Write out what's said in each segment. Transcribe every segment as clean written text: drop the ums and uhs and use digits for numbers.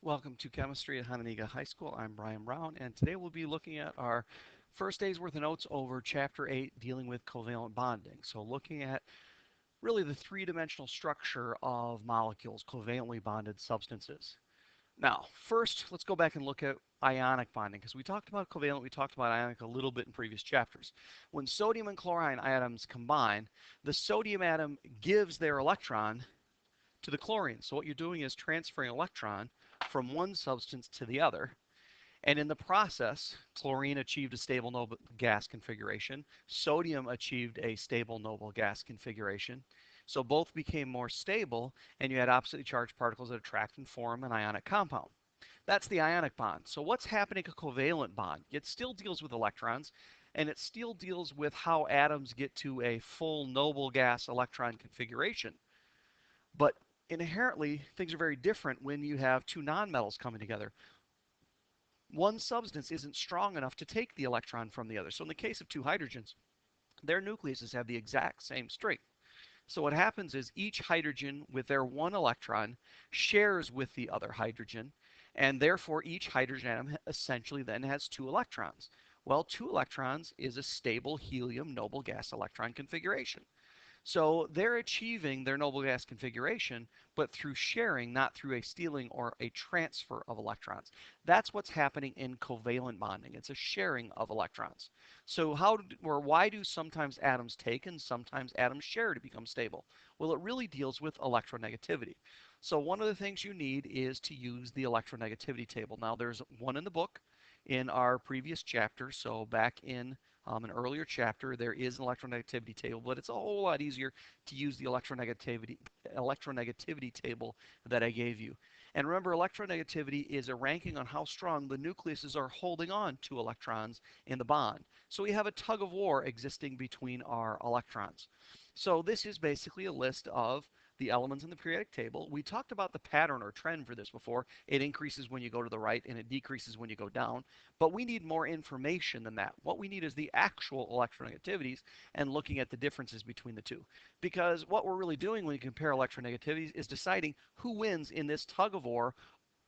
Welcome to Chemistry at Hononegah High School. I'm Brian Brown, and today we'll be looking at our first day's worth of notes over Chapter 8 dealing with covalent bonding. So looking at really the three-dimensional structure of molecules, covalently bonded substances. Now, first, let's go back and look at ionic bonding, because we talked about covalent, we talked about ionic a little bit in previous chapters. When sodium and chlorine atoms combine, the sodium atom gives their electron to the chlorine. So what you're doing is transferring electron from one substance to the other. And in the process, chlorine achieved a stable noble gas configuration. Sodium achieved a stable noble gas configuration. So both became more stable, and you had oppositely charged particles that attract and form an ionic compound. That's the ionic bond. So what's happening in a covalent bond? It still deals with electrons, and it still deals with how atoms get to a full noble gas electron configuration. But inherently, things are very different when you have two nonmetals coming together. One substance isn't strong enough to take the electron from the other. So in the case of two hydrogens, their nucleuses have the exact same strength. So what happens is each hydrogen with their one electron shares with the other hydrogen, and therefore each hydrogen atom essentially then has two electrons. Well, two electrons is a stable helium noble gas electron configuration. So they're achieving their noble gas configuration, but through sharing, not through a stealing or a transfer of electrons. That's what's happening in covalent bonding. It's a sharing of electrons. So why do sometimes atoms take and sometimes atoms share to become stable? Well, it really deals with electronegativity. So one of the things you need is to use the electronegativity table. Now there's one in the book in our previous chapter. So back in an earlier chapter, there is an electronegativity table, but it's a whole lot easier to use the electronegativity table that I gave you. And remember, electronegativity is a ranking on how strong the nucleuses are holding on to electrons in the bond. So we have a tug of war existing between our electrons. So this is basically a list of the elements in the periodic table. We talked about the pattern or trend for this before. It increases when you go to the right and it decreases when you go down. But we need more information than that. What we need is the actual electronegativities and looking at the differences between the two. Because what we're really doing when you compare electronegativities is deciding who wins in this tug of war,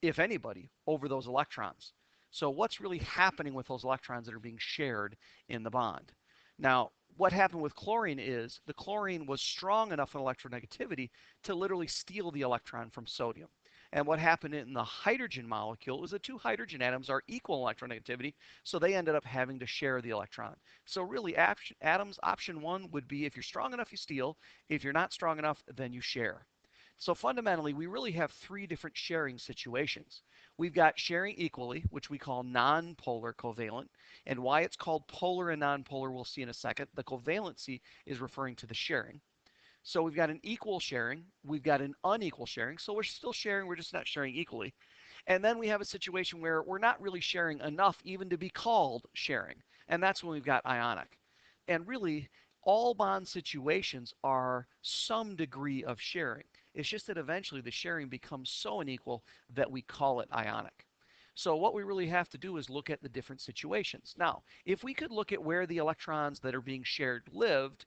if anybody, over those electrons. So what's really happening with those electrons that are being shared in the bond? Now, what happened with chlorine is the chlorine was strong enough in electronegativity to literally steal the electron from sodium. And what happened in the hydrogen molecule was the two hydrogen atoms are equal in electronegativity, so they ended up having to share the electron. So really, atoms option one would be if you're strong enough, you steal. If you're not strong enough, then you share. So fundamentally, we really have three different sharing situations. We've got sharing equally, which we call nonpolar covalent. And why it's called polar and nonpolar, we'll see in a second. The covalency is referring to the sharing. So we've got an equal sharing, we've got an unequal sharing. So we're still sharing, we're just not sharing equally. And then we have a situation where we're not really sharing enough even to be called sharing. And that's when we've got ionic. And really, all bond situations are some degree of sharing. It's just that eventually the sharing becomes so unequal that we call it ionic. So what we really have to do is look at the different situations. Now, if we could look at where the electrons that are being shared lived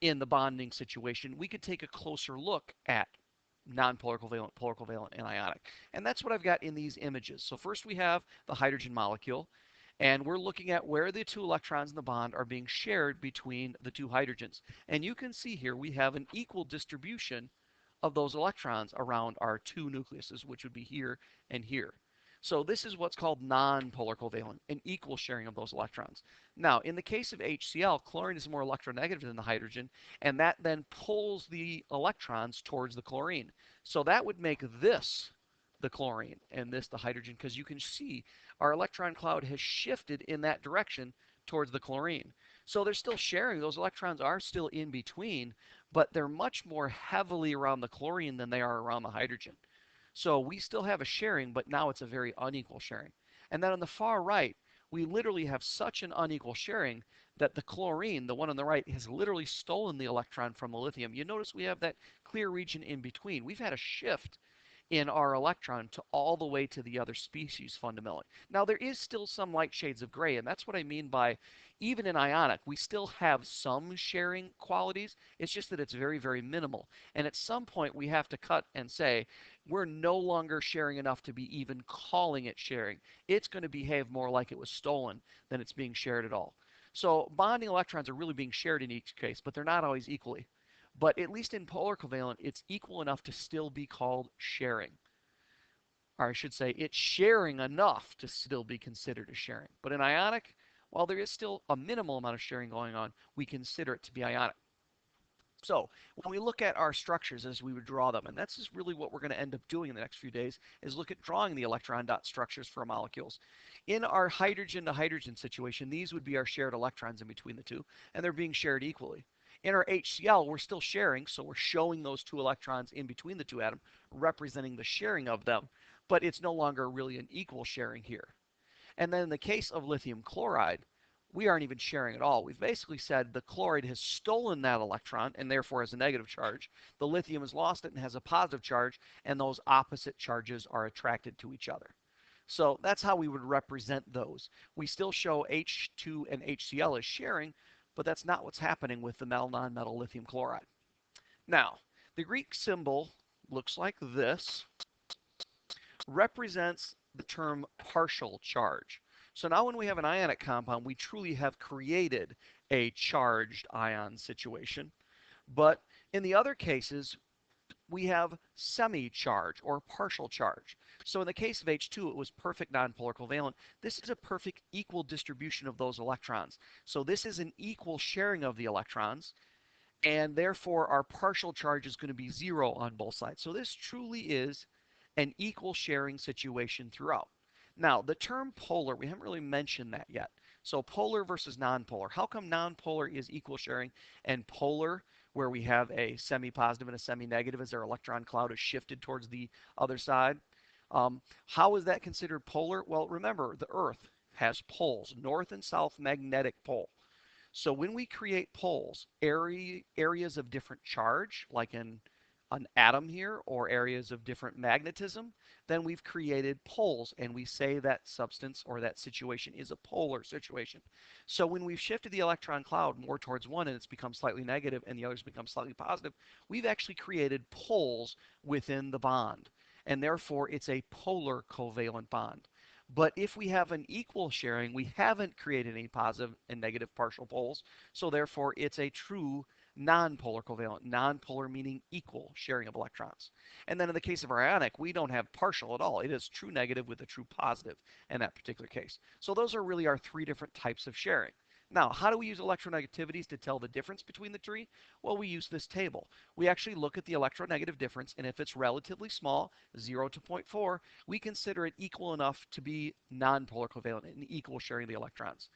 in the bonding situation, we could take a closer look at nonpolar covalent, polar covalent, and ionic. And that's what I've got in these images. So first we have the hydrogen molecule, and we're looking at where the two electrons in the bond are being shared between the two hydrogens. And you can see here we have an equal distribution of those electrons around our two nucleuses, which would be here and here. So this is what's called nonpolar covalent, an equal sharing of those electrons. Now, in the case of HCl, chlorine is more electronegative than the hydrogen, and that then pulls the electrons towards the chlorine. So that would make this the chlorine and this the hydrogen, because you can see our electron cloud has shifted in that direction towards the chlorine. So they're still sharing. Those electrons are still in between, but they're much more heavily around the chlorine than they are around the hydrogen. So we still have a sharing, but now it's a very unequal sharing. And then on the far right, we literally have such an unequal sharing that the chlorine, the one on the right, has literally stolen the electron from the lithium. You notice we have that clear region in between. We've had a shift in our electron to all the way to the other species fundamentally. Now there is still some light shades of gray, and that's what I mean by even in ionic, we still have some sharing qualities. It's just that it's very, very minimal. And at some point we have to cut and say, we're no longer sharing enough to be even calling it sharing. It's going to behave more like it was stolen than it's being shared at all. So bonding electrons are really being shared in each case, but they're not always equally. But at least in polar covalent, it's equal enough to still be called sharing. Or I should say, it's sharing enough to still be considered as sharing. But in ionic, while there is still a minimal amount of sharing going on, we consider it to be ionic. So when we look at our structures as we would draw them, and that's just really what we're going to end up doing in the next few days, is look at drawing the electron dot structures for molecules. In our hydrogen to hydrogen situation, these would be our shared electrons in between the two, and they're being shared equally. In our HCl, we're still sharing, so we're showing those two electrons in between the two atoms, representing the sharing of them, but it's no longer really an equal sharing here. And then in the case of lithium chloride, we aren't even sharing at all. We've basically said the chloride has stolen that electron and therefore has a negative charge. The lithium has lost it and has a positive charge, and those opposite charges are attracted to each other. So that's how we would represent those. We still show H2 and HCl as sharing, but that's not what's happening with the metal nonmetal lithium chloride. Now, the Greek symbol looks like this, represents the term partial charge. So now when we have an ionic compound, we truly have created a charged ion situation. But in the other cases, we have semi-charge or partial charge. So in the case of H2, it was perfect nonpolar covalent. This is a perfect equal distribution of those electrons. So this is an equal sharing of the electrons, and therefore our partial charge is going to be 0 on both sides. So this truly is an equal sharing situation throughout. Now, the term polar, we haven't really mentioned that yet. So polar versus nonpolar. How come nonpolar is equal sharing and polar, where we have a semi-positive and a semi-negative as our electron cloud is shifted towards the other side? How is that considered polar? Well, remember, the Earth has poles, north and south magnetic pole. So when we create poles, areas of different charge, like in an atom here, or areas of different magnetism, then we've created poles, and we say that substance or that situation is a polar situation. So when we've shifted the electron cloud more towards one and it's become slightly negative and the others become slightly positive, we've actually created poles within the bond. And therefore, it's a polar covalent bond. But if we have an equal sharing, we haven't created any positive and negative partial poles. So therefore, it's a true nonpolar covalent. Nonpolar meaning equal sharing of electrons. And then in the case of our ionic, we don't have partial at all. It is true negative with a true positive in that particular case. So those are really our three different types of sharing. Now, how do we use electronegativities to tell the difference between the three? Well, we use this table. We actually look at the electronegative difference, and if it's relatively small, 0 to 0.4, we consider it equal enough to be nonpolar covalent and equal sharing the electrons.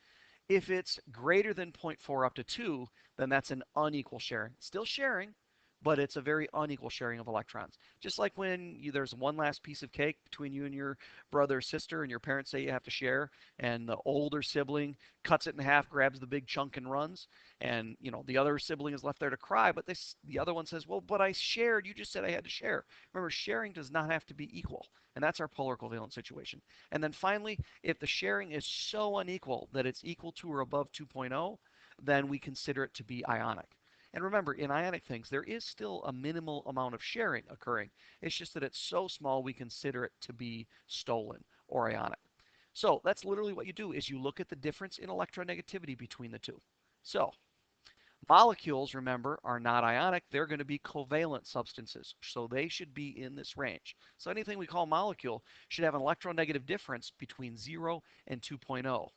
If it's greater than 0.4 up to 2, then that's an unequal sharing. Still sharing, but it's a very unequal sharing of electrons. Just like when there's one last piece of cake between you and your brother or sister, and your parents say you have to share, and the older sibling cuts it in half, grabs the big chunk, and runs, and the other sibling is left there to cry, but the other one says, "Well, but I shared. You just said I had to share." Remember, sharing does not have to be equal, and that's our polar covalent situation. And then finally, if the sharing is so unequal that it's equal to or above 2.0, then we consider it to be ionic. And remember, in ionic things, there is still a minimal amount of sharing occurring. It's just that it's so small we consider it to be stolen or ionic. So that's literally what you do is you look at the difference in electronegativity between the two. So molecules, remember, are not ionic. They're going to be covalent substances. So they should be in this range. So anything we call molecule should have an electronegative difference between 0 and 2.0.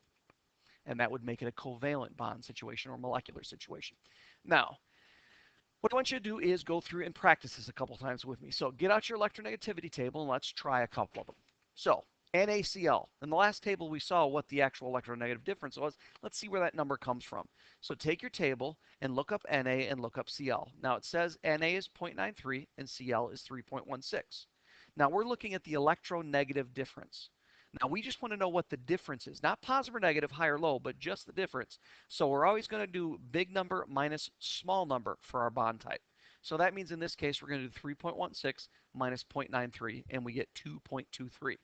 And that would make it a covalent bond situation or molecular situation. Now, what I want you to do is go through and practice this a couple times with me. So get out your electronegativity table and let's try a couple of them. So NaCl. In the last table we saw what the actual electronegative difference was. Let's see where that number comes from. So take your table and look up Na and look up Cl. Now it says Na is 0.93 and Cl is 3.16. Now we're looking at the electronegative difference. Now we just want to know what the difference is, not positive or negative, high or low, but just the difference. So we're always going to do big number minus small number for our bond type. So that means in this case we're going to do 3.16 minus 0.93 and we get 2.23.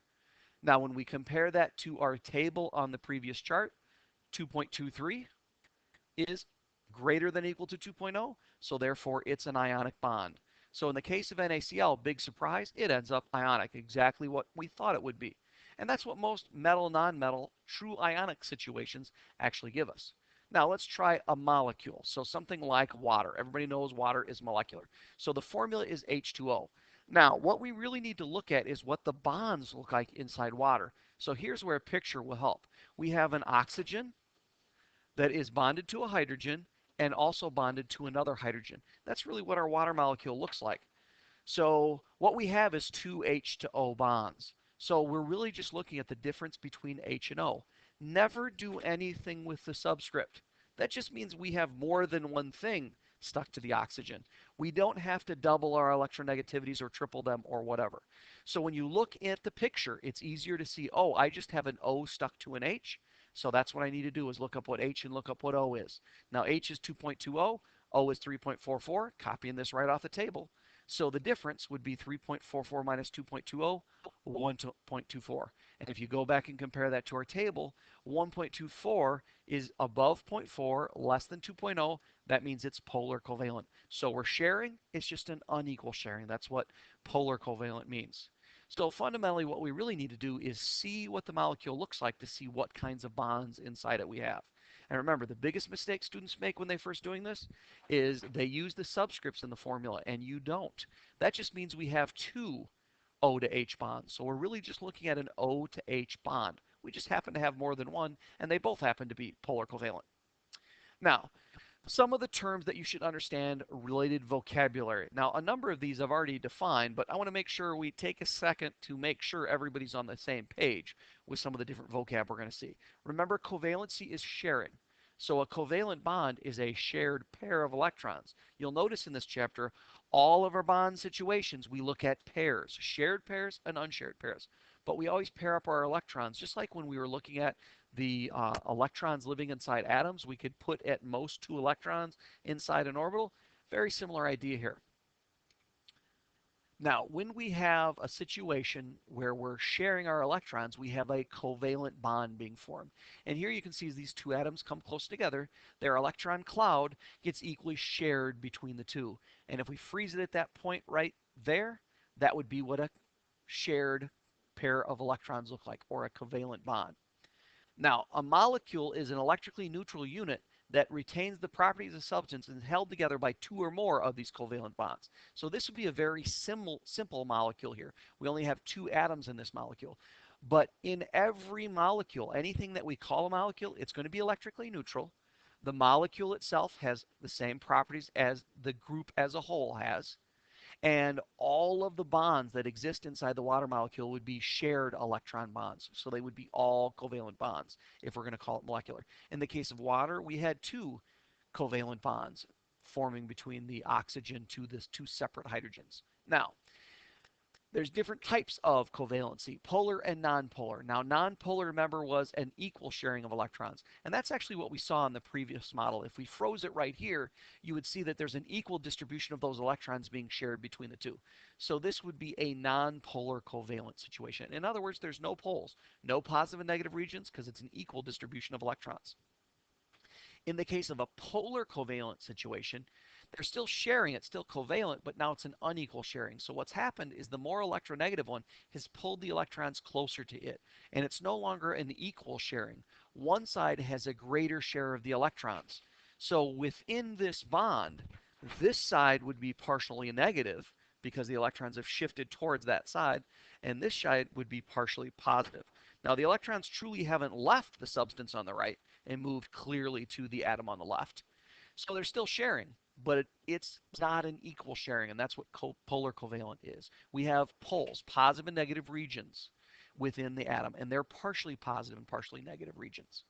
Now when we compare that to our table on the previous chart, 2.23 is greater than or equal to 2.0, so therefore it's an ionic bond. So in the case of NaCl, big surprise, it ends up ionic, exactly what we thought it would be. And that's what most metal, nonmetal, true ionic situations actually give us. Now let's try a molecule. So something like water. Everybody knows water is molecular. So the formula is H2O. Now, what we really need to look at is what the bonds look like inside water. So here's where a picture will help. We have an oxygen that is bonded to a hydrogen and also bonded to another hydrogen. That's really what our water molecule looks like. So what we have is two H to O bonds. So we're really just looking at the difference between H and O. Never do anything with the subscript. That just means we have more than one thing stuck to the oxygen. We don't have to double our electronegativities or triple them or whatever. So when you look at the picture, it's easier to see, oh, I just have an O stuck to an H. So that's what I need to do is look up what H and look up what O is. Now H is 2.20, O is 3.44, copying this right off the table. So the difference would be 3.44 minus 2.20, 1.24. And if you go back and compare that to our table, 1.24 is above 0.4, less than 2.0. That means it's polar covalent. So we're sharing, it's just an unequal sharing. That's what polar covalent means. So fundamentally, what we really need to do is see what the molecule looks like to see what kinds of bonds inside it we have. And remember, the biggest mistake students make when they're first doing this is they use the subscripts in the formula, and you don't. That just means we have two O to H bonds. So we're really just looking at an O to H bond. We just happen to have more than one, and they both happen to be polar covalent. Now, some of the terms that you should understand, related vocabulary. Now, a number of these I've already defined, but I want to make sure we take a second to make sure everybody's on the same page with some of the different vocab we're going to see. Remember, covalency is sharing. So a covalent bond is a shared pair of electrons. You'll notice in this chapter, all of our bond situations, we look at pairs, shared pairs and unshared pairs. But we always pair up our electrons, just like when we were looking at the electrons living inside atoms. We could put at most two electrons inside an orbital. Very similar idea here. Now, when we have a situation where we're sharing our electrons, we have a covalent bond being formed. And here you can see as these two atoms come close together, their electron cloud gets equally shared between the two. And if we freeze it at that point right there, that would be what a shared pair of electrons look like, or a covalent bond. Now, a molecule is an electrically neutral unit that retains the properties of substance and is held together by two or more of these covalent bonds. So this would be a very simple molecule here. We only have two atoms in this molecule. But in every molecule, anything that we call a molecule, it's going to be electrically neutral. The molecule itself has the same properties as the group as a whole has. And all of the bonds that exist inside the water molecule would be shared electron bonds. So they would be all covalent bonds if we're going to call it molecular. In the case of water, we had two covalent bonds forming between the oxygen to the two separate hydrogens. Now, there's different types of covalency, polar and nonpolar. Now, nonpolar, remember, was an equal sharing of electrons. And that's actually what we saw in the previous model. If we froze it right here, you would see that there's an equal distribution of those electrons being shared between the two. So this would be a nonpolar covalent situation. In other words, there's no poles, no positive and negative regions, because it's an equal distribution of electrons. In the case of a polar covalent situation, they're still sharing, it's still covalent, but now it's an unequal sharing. So what's happened is the more electronegative one has pulled the electrons closer to it, and it's no longer an equal sharing. One side has a greater share of the electrons. So within this bond, this side would be partially negative because the electrons have shifted towards that side, and this side would be partially positive. Now the electrons truly haven't left the substance on the right and moved clearly to the atom on the left. So they're still sharing, but it's not an equal sharing, and that's what polar covalent is. We have poles, positive and negative regions within the atom, and they're partially positive and partially negative regions.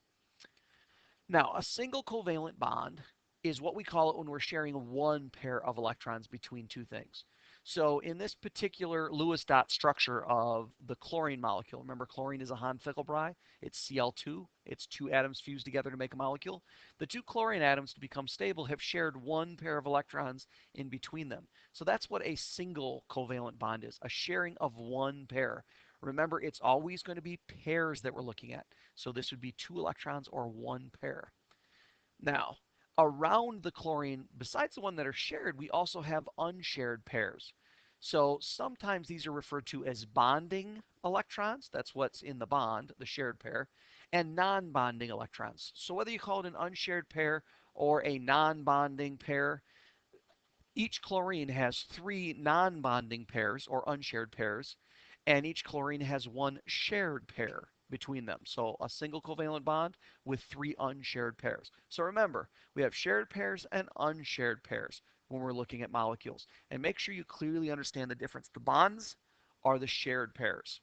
Now, a single covalent bond is what we call it when we're sharing one pair of electrons between two things. So in this particular Lewis dot structure of the chlorine molecule, remember chlorine is a Han-Finkelbrei, it's Cl2, it's two atoms fused together to make a molecule. The two chlorine atoms, to become stable, have shared one pair of electrons in between them. So that's what a single covalent bond is, a sharing of one pair. Remember, it's always going to be pairs that we're looking at. So this would be two electrons or one pair. Now, Around the chlorine, besides the one that are shared, we also have unshared pairs. So sometimes these are referred to as bonding electrons. That's what's in the bond, the shared pair, and non-bonding electrons. So whether you call it an unshared pair or a non-bonding pair, each chlorine has three non-bonding pairs or unshared pairs, and each chlorine has one shared pair between them. So a single covalent bond with three unshared pairs. So remember, we have shared pairs and unshared pairs when we're looking at molecules. And make sure you clearly understand the difference. The bonds are the shared pairs.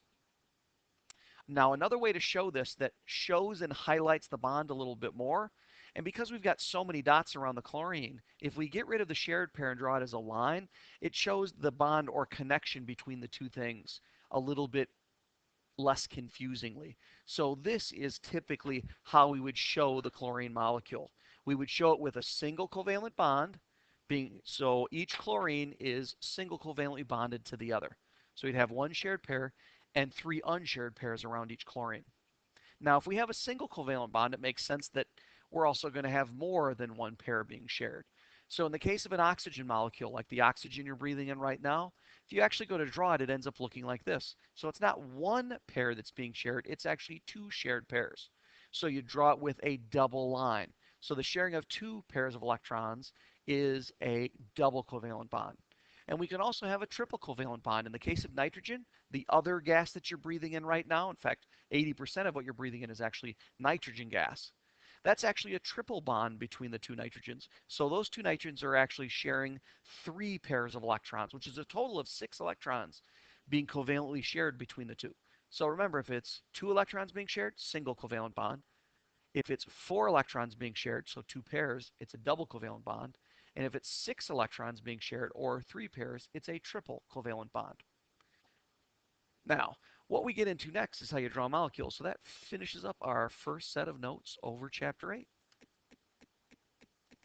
Now, another way to show this that shows and highlights the bond a little bit more, and because we've got so many dots around the chlorine, if we get rid of the shared pair and draw it as a line, it shows the bond or connection between the two things a little bit less confusingly. So this is typically how we would show the chlorine molecule. We would show it with a single covalent bond, so each chlorine is single covalently bonded to the other. So you'd have one shared pair and three unshared pairs around each chlorine. Now, if we have a single covalent bond, it makes sense that we're also going to have more than one pair being shared. So in the case of an oxygen molecule, like the oxygen you're breathing in right now, if you actually go to draw it, it ends up looking like this. So it's not one pair that's being shared, it's actually two shared pairs. So you draw it with a double line. So the sharing of two pairs of electrons is a double covalent bond. And we can also have a triple covalent bond. In the case of nitrogen, the other gas that you're breathing in right now, in fact, 80% of what you're breathing in is actually nitrogen gas. That's actually a triple bond between the two nitrogens. So those two nitrogens are actually sharing three pairs of electrons, which is a total of 6 electrons being covalently shared between the two. So remember, if it's 2 electrons being shared, single covalent bond. If it's 4 electrons being shared, so 2 pairs, it's a double covalent bond. And if it's 6 electrons being shared or 3 pairs, it's a triple covalent bond. Now, what we get into next is how you draw molecules. So that finishes up our first set of notes over chapter 8.